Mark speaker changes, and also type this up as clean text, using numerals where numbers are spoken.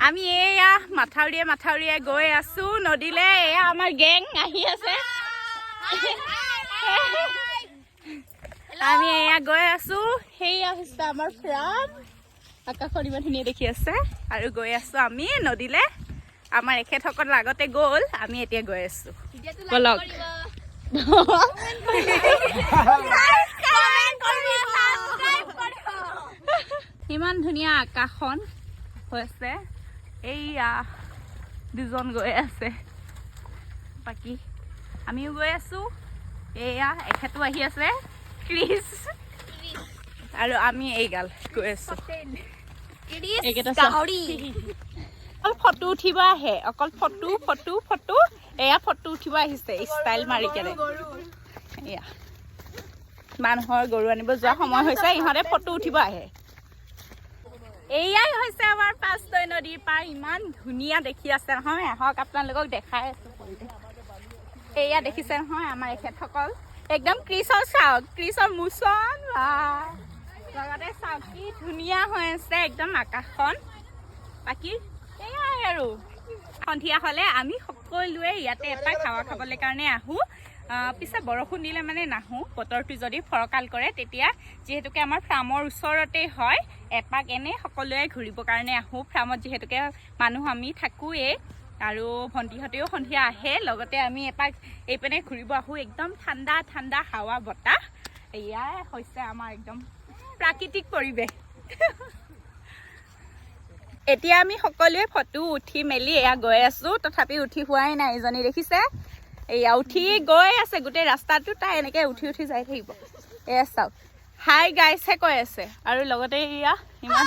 Speaker 1: আমি এয়া মাথাউৰিয়ে গৈ আছো নদীলে এয়া আমাৰ গেং আহি আছে আমি এয়া গৈ আছো সেয়া হৈছে আমাৰ ফ্ৰাম আকাশখন ইমান ধুনীয়া দেখি আছে আৰু গৈ আছো আমি নদীলে আমাৰ এখেতসকল আগতে গ'ল আমি এতিয়া গৈ আছো বলক ইমান ধুনীয়া আকাশখন হৈছে এইয়া দুজন গৈ আছে বাকী আমিও গৈ আছো এয়া এখেতো আহি আছে ক্ৰিছ আৰু আমি এইগাল গৈ আছো অকল ফটো উঠিব আহে অকল ফটো এয়া ফটো উঠিব আহিছে ষ্টাইল মাৰি কেনে এয়া মানুহৰ গৰু আনিব যোৱা সময় হৈছে ইহঁতে ফটো উঠিব আহে এয়াই হৈছে আমাৰ পাঁচদৈ নদীৰ পাৰ ইমান ধুনীয়া দেখি আছে নহয় আহক আপোনালোকক দেখাই আছো এয়া দেখিছে নহয় আমাৰ এখেতসকল একদম ক্ৰিছৰ চাওক ক্ৰিছৰ মোচন লগতে চাওক কি ধুনীয়া হৈ আছে একদম আকাশখন বাকী এয়াই আৰু সন্ধিয়া হ'লে আমি সকলোৱে ইয়াতে এপাক হাৱা খাবলৈ কাৰণে আহোঁ পিছে বৰষুণ দিলে মানে নাহোঁ বতৰটো যদি ফৰকাল কৰে তেতিয়া যিহেতুকে আমাৰ ফাৰ্মৰ ওচৰতেই হয় এপাক এনে সকলোৱে ঘূৰিবৰ কাৰণে আহোঁ ফাৰ্মত যিহেতুকে মানুহ আমি থাকোঁৱেই আৰু ভণ্টিহঁতেও সন্ধিয়া আহে লগতে আমি এপাক এইপিনে ঘূৰিব আহোঁ একদম ঠাণ্ডা ঠাণ্ডা হাৱা বতাহ এয়াই হৈছে আমাৰ একদম প্ৰাকৃতিক পৰিৱেশ এতিয়া আমি সকলোৱে ফটো উঠি মেলি এয়া গৈ আছোঁ তথাপি উঠি হোৱাই নাই এজনী দেখিছে এয়া উঠি গৈ আছে গোটেই ৰাস্তাটো তাই এনেকৈ উঠি যাই থাকিব এয়া চাওক হাই গাইছে কৈ আছে আৰু লগতে এয়া ইমান